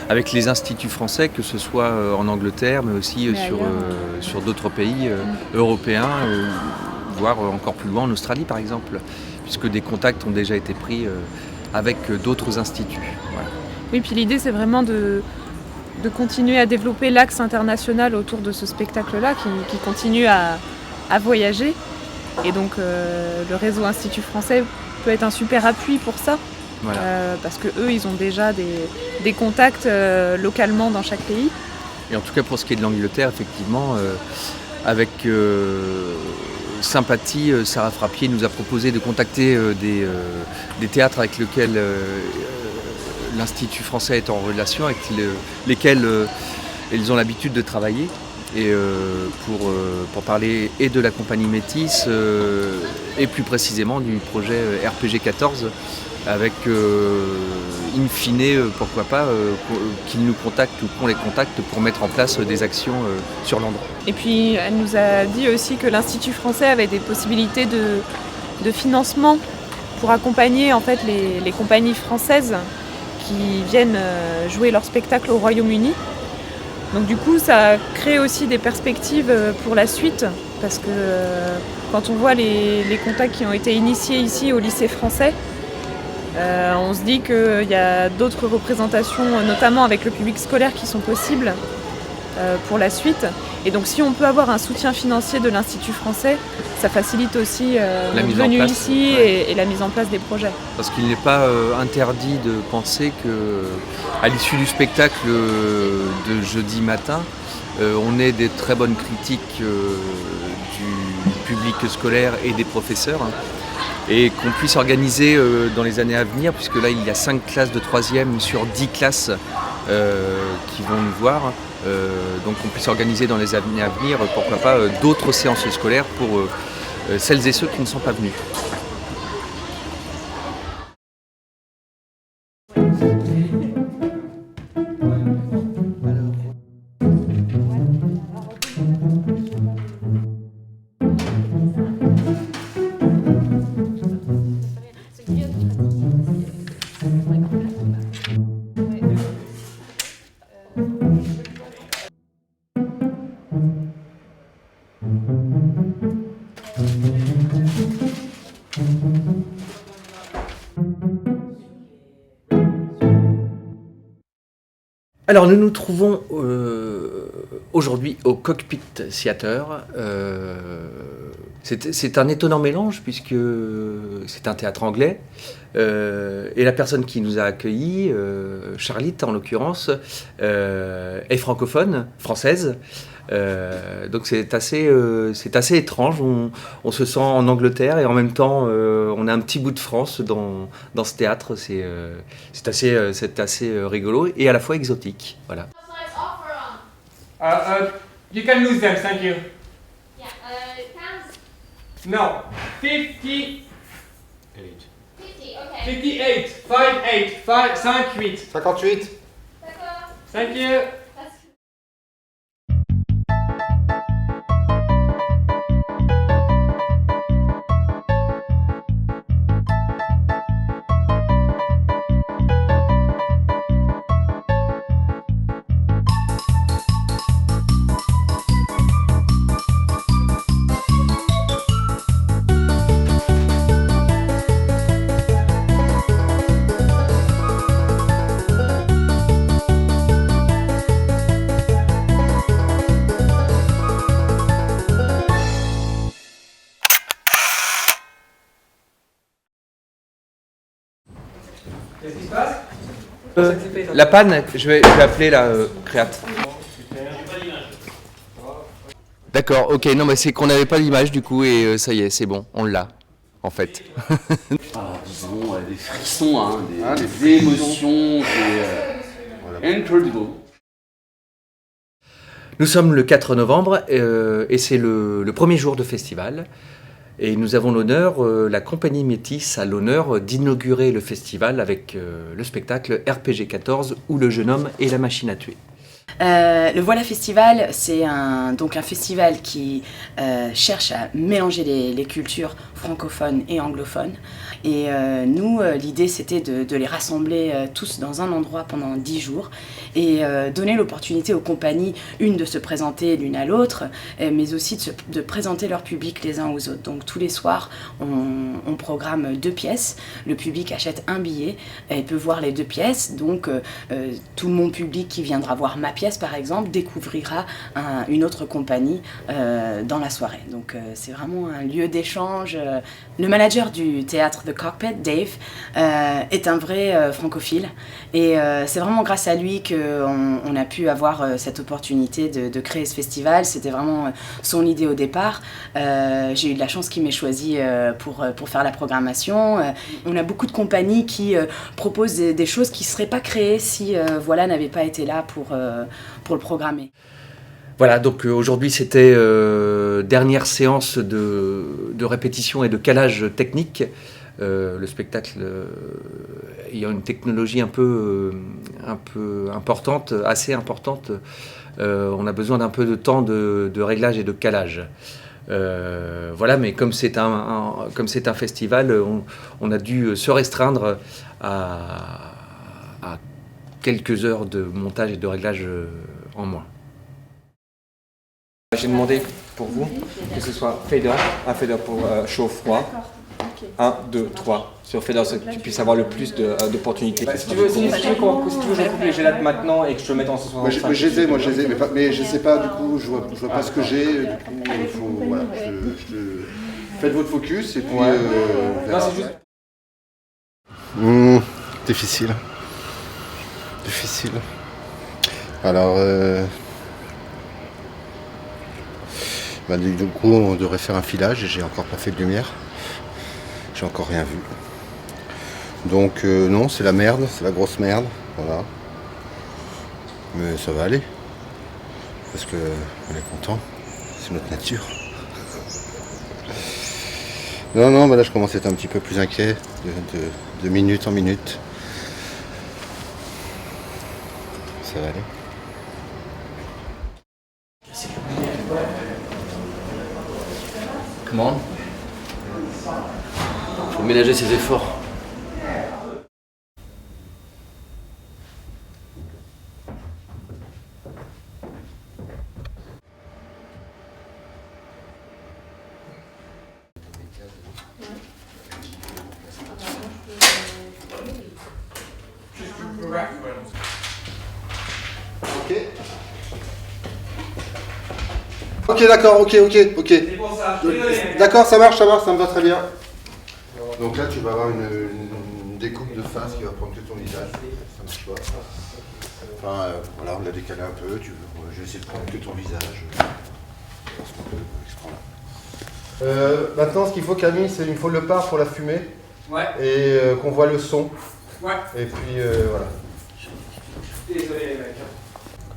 avec les instituts français, que ce soit en Angleterre, mais aussi sur d'autres pays européens, voire encore plus loin en Australie par exemple, puisque des contacts ont déjà été pris avec d'autres instituts. Voilà. Oui, puis l'idée c'est vraiment de continuer à développer l'axe international autour de ce spectacle-là qui continue à voyager. Et donc le réseau Institut français peut être un super appui pour ça. Voilà. Parce qu'eux, ils ont déjà des contacts localement dans chaque pays. Et en tout cas, pour ce qui est de l'Angleterre, effectivement, avec sympathie, Sarah Frappier nous a proposé de contacter des théâtres avec lesquels l'Institut français est en relation, avec lesquels ils ont l'habitude de travailler. Et pour parler et de la compagnie Métis et plus précisément du projet RPG 14 avec in fine pourquoi pas qu'ils nous contactent ou qu'on les contacte pour mettre en place des actions sur l'endroit. Et puis elle nous a dit aussi que l'Institut français avait des possibilités de financement pour accompagner en fait les compagnies françaises qui viennent jouer leur spectacle au Royaume-Uni. Donc du coup, ça crée aussi des perspectives pour la suite, parce que quand on voit les contacts qui ont été initiés ici au lycée français, on se dit qu'il y a d'autres représentations, notamment avec le public scolaire, qui sont possibles pour la suite. Et donc si on peut avoir un soutien financier de l'Institut français, ça facilite aussi notre venue ici et la mise en place des projets. Parce qu'il n'est pas interdit de penser qu'à l'issue du spectacle de jeudi matin, on ait des très bonnes critiques du public scolaire et des professeurs, et qu'on puisse organiser dans les années à venir, puisque là il y a 5 classes de 3e sur 10 classes qui vont nous voir. Donc on puisse organiser dans les années à venir, pourquoi pas, d'autres séances scolaires pour celles et ceux qui ne sont pas venus. Alors nous nous trouvons aujourd'hui au Cockpit Theatre. C'est un étonnant mélange puisque c'est un théâtre anglais et la personne qui nous a accueillis, Charlitte en l'occurrence, est francophone, française. Donc c'est assez étrange, on se sent en Angleterre et en même temps on a un petit bout de France dans ce théâtre, c'est assez rigolo et à la fois exotique. Voilà. You can lose them, thank you. Yeah, 15. No, 50. 50, okay. 58, 5, 8. 58. D'accord. Thank you. Qu'est-ce qui se passe? La panne, je vais appeler la créate. D'accord, ok, non mais c'est qu'on n'avait pas l'image du coup et ça y est, c'est bon, on l'a en fait. Disons des frissons, hein, des émotions, incredible. Nous sommes le 4 novembre et c'est le premier jour de festival. Et nous avons l'honneur, la compagnie Métis a l'honneur d'inaugurer le festival avec le spectacle RPG 14 ou Le jeune homme et la machine à tuer. Le Voilà Festival, c'est donc un festival qui cherche à mélanger les cultures francophones et anglophones. Et nous, l'idée c'était de les rassembler tous dans un endroit pendant 10 jours et donner l'opportunité aux compagnies, une de se présenter l'une à l'autre, mais aussi de présenter leur public les uns aux autres. Donc tous les soirs, on programme 2 pièces. Le public achète un billet et peut voir les 2 pièces. Donc tout mon public qui viendra voir ma pièce, par exemple, découvrira une autre compagnie dans la soirée. Donc c'est vraiment un lieu d'échange. Le manager du théâtre The Cockpit, Dave, est un vrai francophile et c'est vraiment grâce à lui qu'on a pu avoir cette opportunité de créer ce festival. C'était vraiment son idée au départ. J'ai eu de la chance qu'il m'ait choisi pour faire la programmation. On a beaucoup de compagnies qui proposent des choses qui ne seraient pas créées si Voilà n'avait pas été là pour le programmer. Voilà, donc aujourd'hui c'était dernière séance de répétition et de calage technique. Le spectacle ayant une technologie un peu importante, assez importante, on a besoin d'un peu de temps de réglage et de calage. Voilà, mais comme c'est un festival, on a dû se restreindre à quelques heures de montage et de réglage en moins. J'ai demandé pour vous que ce soit fader, un fader pour chaud-froid. 1, 2, 3. Sur fader, que tu puisses avoir le plus d'opportunités. Si tu veux, je coupe les gélates maintenant et que je te le mette en 165. Je les ai, mais je sais pas, du coup, je vois pas ce que j'ai, du coup, il faut, voilà, faites votre focus et puis on verra. Non, c'est juste... Difficile. Alors, du coup, on devrait faire un filage et j'ai encore pas fait de lumière. J'ai encore rien vu. Donc, non, c'est la merde, c'est la grosse merde. Voilà. Mais ça va aller. Parce que on est content. C'est notre nature. Non, bah là, je commence à être un petit peu plus inquiet de minute en minute. Ça va aller. Comment? Faut ménager ses efforts. Ok. Ok, d'accord, ok. D'accord, ça marche, ça me va très bien. Donc là, tu vas avoir une découpe de face qui va prendre que ton visage. Ça marche pas. Enfin, voilà, on l'a décalé un peu. Je vais essayer de prendre que ton visage. Maintenant, ce qu'il faut, Camille, c'est qu'il faut le part pour la fumée. Ouais. Et qu'on voit le son. Ouais. Et puis, voilà. Désolé, mec.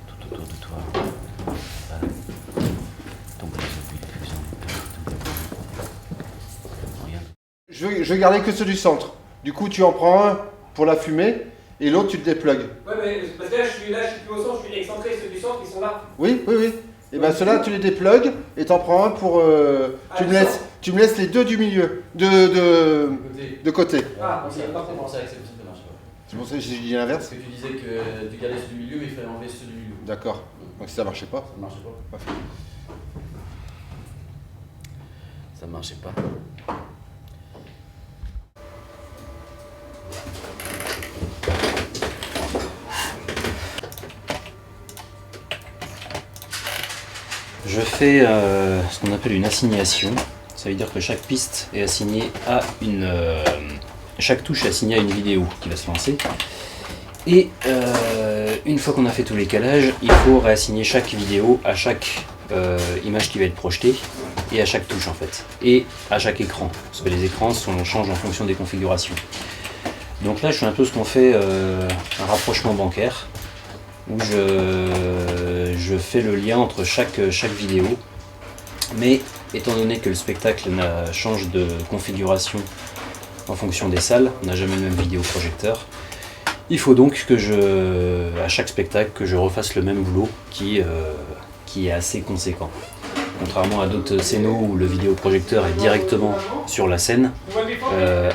Tout autour de toi. Voilà. Ton plus Regarde. Je vais garder que ceux du centre. Du coup, tu en prends un pour la fumée et l'autre, tu le déplugues. Ouais, mais parce que là, je suis plus au centre, je suis excentré. Ceux du centre, ils sont là. Oui. Et bien, ceux-là, tu les déplugues et t'en prends un pour. Tu me laisses les deux du milieu. De côté. Ah, c'est pour ça que ça marche pas. C'est pour ça que j'ai dit l'inverse. Parce que tu disais que tu gardais ceux du milieu, mais il fallait enlever ceux du milieu. D'accord. Donc si ça marchait pas. Ça marchait pas. Ça marchait pas. Je fais ce qu'on appelle une assignation. Ça veut dire que chaque piste est assignée à une... chaque touche est assignée à une vidéo qui va se lancer. Et une fois qu'on a fait tous les calages, il faut réassigner chaque vidéo à chaque image qui va être projetée et à chaque touche en fait. Et à chaque écran, parce que les écrans changent en fonction des configurations. Donc là je fais un peu ce qu'on fait un rapprochement bancaire, où je fais le lien entre chaque vidéo. Mais étant donné que le spectacle change de configuration en fonction des salles, on n'a jamais le même vidéoprojecteur, il faut donc que à chaque spectacle, que je refasse le même boulot qui est assez conséquent. Contrairement à d'autres scénos où le vidéoprojecteur est directement sur la scène,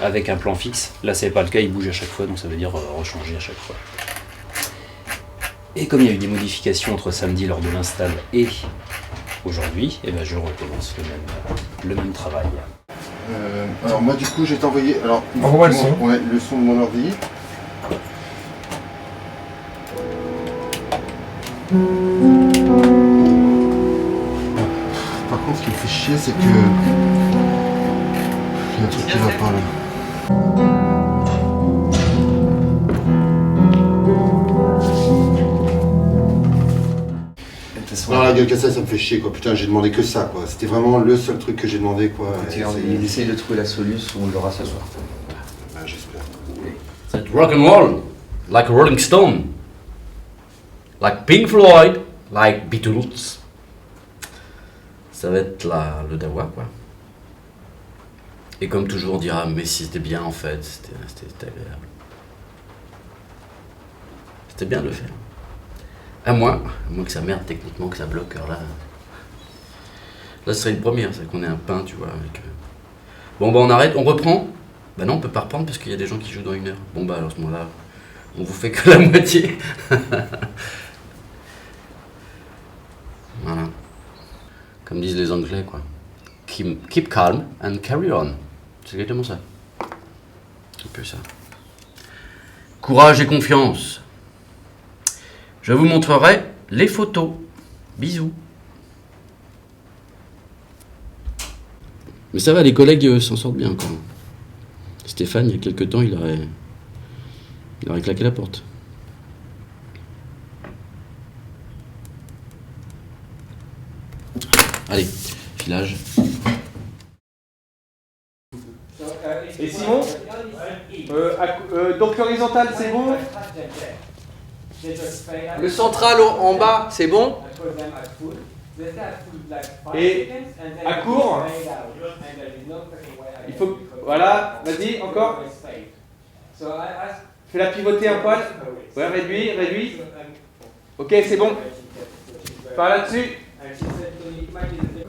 avec un plan fixe, là c'est pas le cas, il bouge à chaque fois, donc ça veut dire rechanger à chaque fois. Et comme il y a eu des modifications entre samedi lors de l'install et aujourd'hui, eh ben je recommence le même travail. Alors moi du coup je vais t'envoyer. Alors envoie le son. Ouais, le son de mon ordi. Par contre ce qui me fait chier c'est que il y a un truc qui va pas là. Non, la gueule cassée, ça me fait chier quoi. Putain, j'ai demandé que ça quoi. C'était vraiment le seul truc que j'ai demandé quoi. Il essaye de trouver la solution, on l'aura ce soir. Ben, j'espère. C'est rock and roll, like Rolling Stone, like Pink Floyd, like Beatles. Ça va être le dawa quoi. Et comme toujours on dira mais si c'était bien en fait, c'était agréable. C'était bien de le faire. À moins que ça merde techniquement, que ça bloque, alors là ce serait une première, c'est qu'on ait un pain, tu vois, avec... Bon bah on arrête, on reprend. Bah non, on peut pas reprendre parce qu'il y a des gens qui jouent dans 1 heure. Bon bah alors à ce moment-là, on vous fait que la moitié. Voilà. Comme disent les Anglais, quoi. Keep calm and carry on. C'est exactement ça. Un peu ça. Courage et confiance. Je vous montrerai les photos. Bisous. Mais ça va, les collègues s'en sortent bien encore. Stéphane, il y a quelques temps, il aurait claqué la porte. Allez, filage. Et Simon donc l'horizontal c'est bon? Le central en bas, c'est bon? Et à court, il faut... Voilà, vas-y, encore. Fais-la pivoter un poil. Ouais, réduis. Ok, c'est bon. Par là-dessus.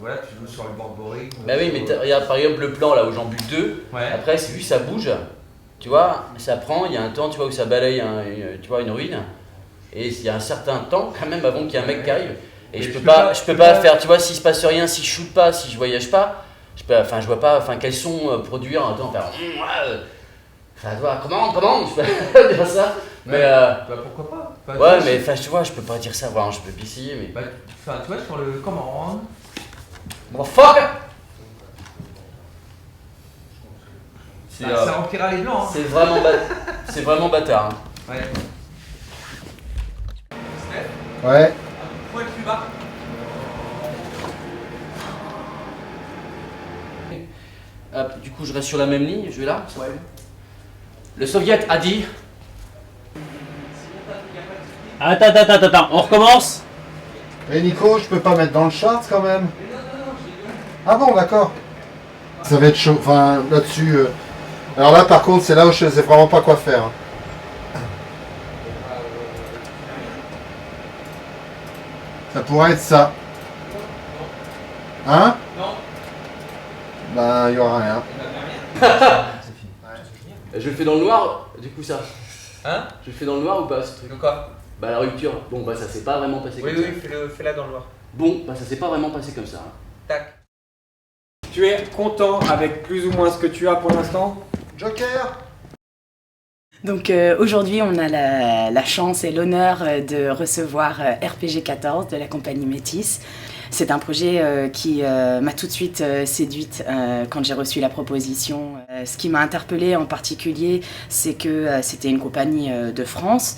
Voilà, tu joues sur le bord boré. Bah oui, mais regarde par exemple le plan là où j'en bute 2. Ouais. Après, c'est juste ça bouge. Tu vois, ça prend, il y a un temps, tu vois, où ça balaye tu vois, une ruine. Et il y a un certain temps quand même avant qu'il y ait un mec qui arrive. Et je peux pas faire, tu vois, s'il se passe rien, si je shoot pas, si je voyage pas, je vois pas quels sons produire, attends, faire comment je peux dire ça, mais pourquoi pas. Ouais, mais tu vois, je peux pas dire ça, voilà, je peux pisser, mais tu vois, sur le comment. Motherfucker. Ça remplira les blancs. C'est vraiment bâtard. Hein. Ouais. Ouais. Faut être plus bas. Hop, du coup, je reste sur la même ligne, je vais là. Ouais. Le soviet a dit... Attends, on recommence. Et Nico, je peux pas mettre dans le chart quand même. Ah bon, d'accord. Ça va être chaud, enfin là-dessus... Alors là par contre, c'est là où je sais vraiment pas quoi faire. Ça pourrait être ça. Hein? Non. Ben, il y aura rien. Je le fais dans le noir, du coup ça. Hein? Je le fais dans le noir ou pas ce truc? De quoi? Bah la rupture. Bon bah ça s'est pas vraiment passé comme ça. Oui, fais-la dans le noir. Bon bah ça s'est pas vraiment passé comme ça. Hein. Tac. Tu es content avec plus ou moins ce que tu as pour l'instant? Joker! Donc aujourd'hui, on a la chance et l'honneur de recevoir RPG 14 de la compagnie Métis. C'est un projet qui m'a tout de suite séduite quand j'ai reçu la proposition. Ce qui m'a interpellée en particulier, c'est que c'était une compagnie de France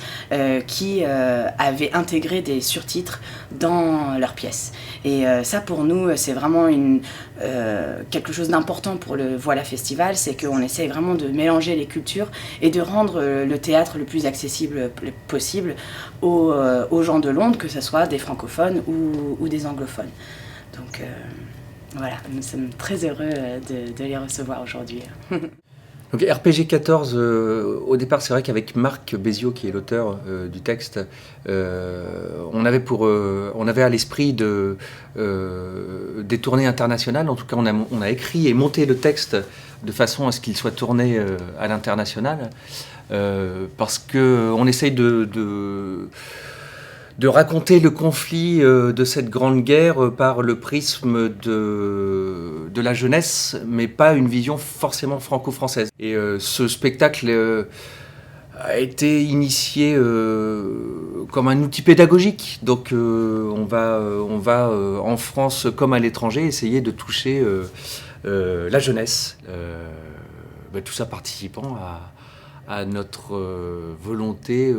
qui avait intégré des surtitres dans leurs pièces. Et ça, pour nous, c'est vraiment quelque chose d'important pour le Voilà Festival, c'est qu'on essaye vraiment de mélanger les cultures et de rendre le théâtre le plus accessible possible aux gens de Londres, que ce soit des francophones ou des anglophones. Donc voilà, nous sommes très heureux de les recevoir aujourd'hui. Donc RPG 14, au départ, c'est vrai qu'avec Marc Béziot, qui est l'auteur du texte, on avait à l'esprit des tournées internationales. En tout cas, on a écrit et monté le texte de façon à ce qu'il soit tourné à l'international, parce qu'on essaye de raconter le conflit de cette grande guerre par le prisme de la jeunesse, mais pas une vision forcément franco-française. Et ce spectacle a été initié comme un outil pédagogique. Donc on va en France comme à l'étranger essayer de toucher la jeunesse. Tout ça participant à notre volonté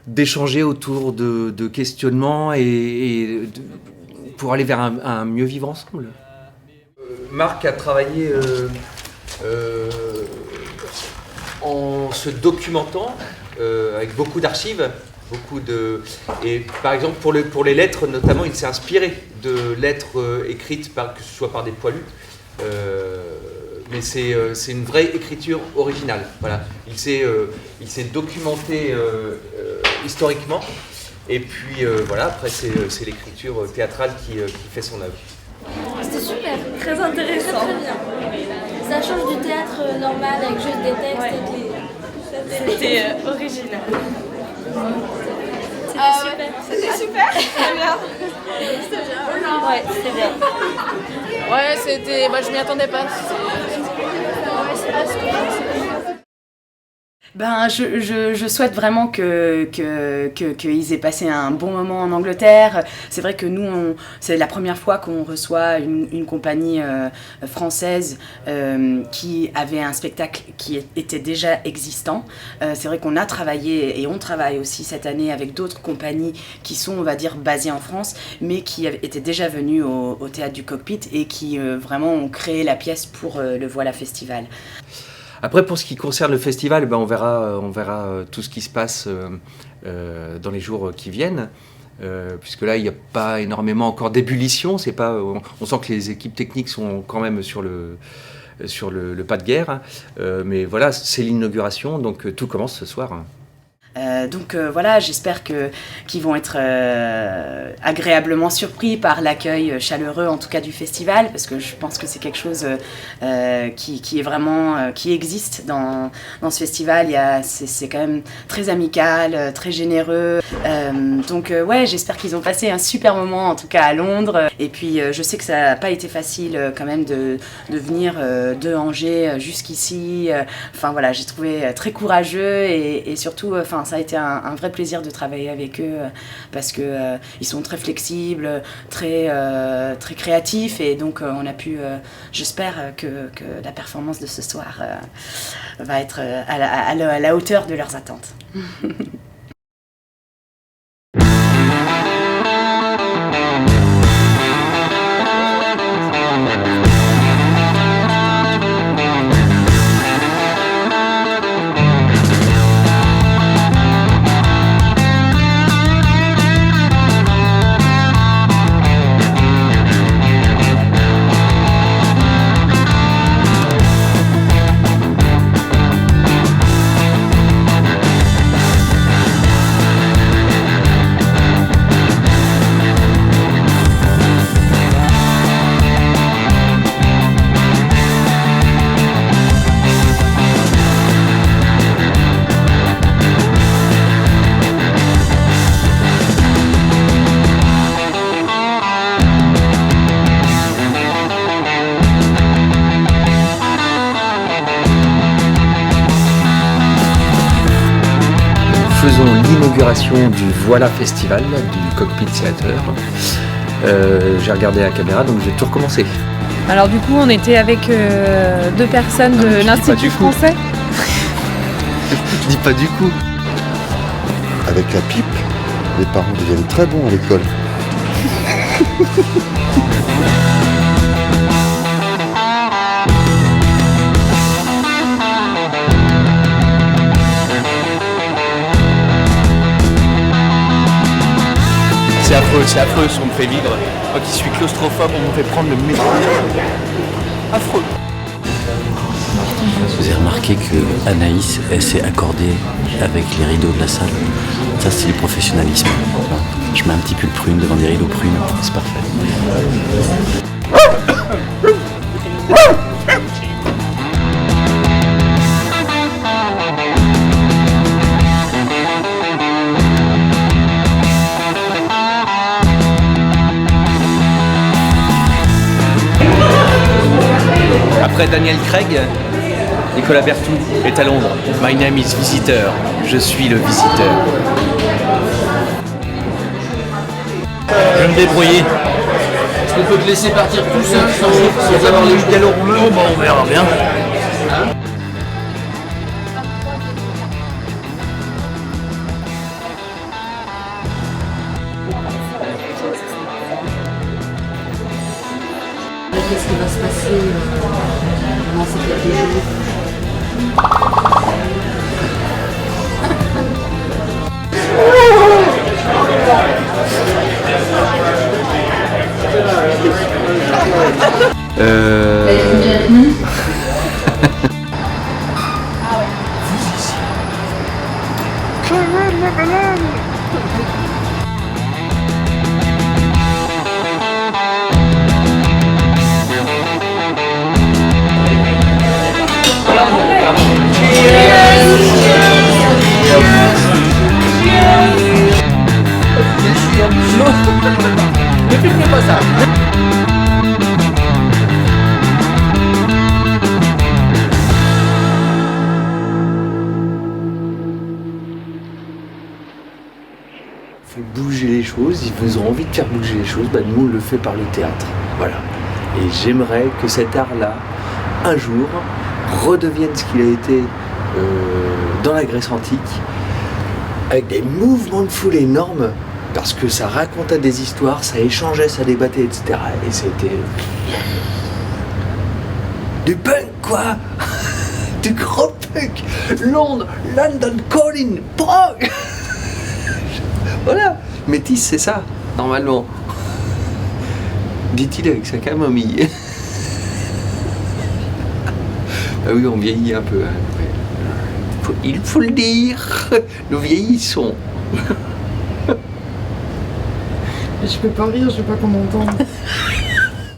d'échanger autour de questionnements et pour aller vers un mieux vivre ensemble. Marc a travaillé en se documentant avec beaucoup d'archives, et par exemple pour les lettres notamment, il s'est inspiré de lettres écrites que ce soit par des poilus. Mais c'est une vraie écriture originale. Voilà. Il s'est documenté historiquement, et puis voilà, après c'est l'écriture théâtrale qui fait son œuvre. C'était super, très intéressant. Très bien. Ça change du théâtre normal avec juste des textes. Ouais. C'était original. C'était super. Très bien. C'était bien. Ouais, c'était bien. Ouais, c'était... je m'y attendais pas. Ouais, c'est pas ce que... Je souhaite vraiment qu'ils aient passé un bon moment en Angleterre. C'est vrai que nous, c'est la première fois qu'on reçoit une compagnie française qui avait un spectacle qui était déjà existant. C'est vrai qu'on a travaillé et on travaille aussi cette année avec d'autres compagnies qui sont, on va dire, basées en France, mais qui étaient déjà venues au Théâtre du Cockpit et qui vraiment ont créé la pièce pour le Voilà Festival. Après, pour ce qui concerne le festival, on verra tout ce qui se passe dans les jours qui viennent, puisque là, il n'y a pas énormément encore d'ébullition. On sent que les équipes techniques sont quand même sur le pas de guerre. Mais voilà, c'est l'inauguration, donc tout commence ce soir. Donc voilà, j'espère qu'ils vont être agréablement surpris par l'accueil chaleureux, en tout cas du festival, parce que je pense que c'est quelque chose qui est vraiment qui existe dans ce festival. C'est quand même très amical, très généreux. Donc ouais, j'espère qu'ils ont passé un super moment, en tout cas à Londres. Et puis je sais que ça n'a pas été facile quand même de venir de Angers jusqu'ici. Enfin voilà, j'ai trouvé très courageux et surtout, ça a été un vrai plaisir de travailler avec eux parce que ils sont très flexibles, très créatifs, et donc on a pu, j'espère que la performance de ce soir va être à la hauteur de leurs attentes. Faisons l'inauguration du Voilà Festival, du Cockpit Theater. J'ai regardé la caméra, donc je vais tout recommencer. Alors du coup, on était avec 2 personnes de l'Institut français. Dis pas du coup. Avec la pipe, les parents deviennent très bons à l'école. C'est affreux ce qu'on me fait vivre. Moi qui suis claustrophobe, on me fait prendre le métro. Affreux. Vous avez remarqué que Anaïs, elle s'est accordée avec les rideaux de la salle. Ça, c'est le professionnalisme. Je mets un petit pull prune devant des rideaux prunes, c'est parfait. Après Daniel Craig, Nicolas Berthou est à Londres. My name is Visitor. Je suis le visiteur. Je vais me débrouiller. Est-ce qu'on peut te laisser partir tout seul sans avoir les galons rouleaux? On verra bien. Qu'est-ce qui va se passer pendant ces quelques jours? Ne filmez pas ça. Faut bouger les choses, ils ont envie de faire bouger les choses, nous on le fait par le théâtre. Voilà. Et j'aimerais que cet art-là, un jour, redevienne ce qu'il a été dans la Grèce antique, avec des mouvements de foule énormes, parce que ça racontait des histoires, ça échangeait, ça débattait, etc. Et c'était du punk, quoi. Du gros punk. Londres, London Calling, Prague. Voilà, métis c'est ça, normalement. Dit-il avec sa camomille. Ah oui, on vieillit un peu. Hein. Il faut le dire, nous vieillissons. Je peux pas rire, je veux pas qu'on m'entende.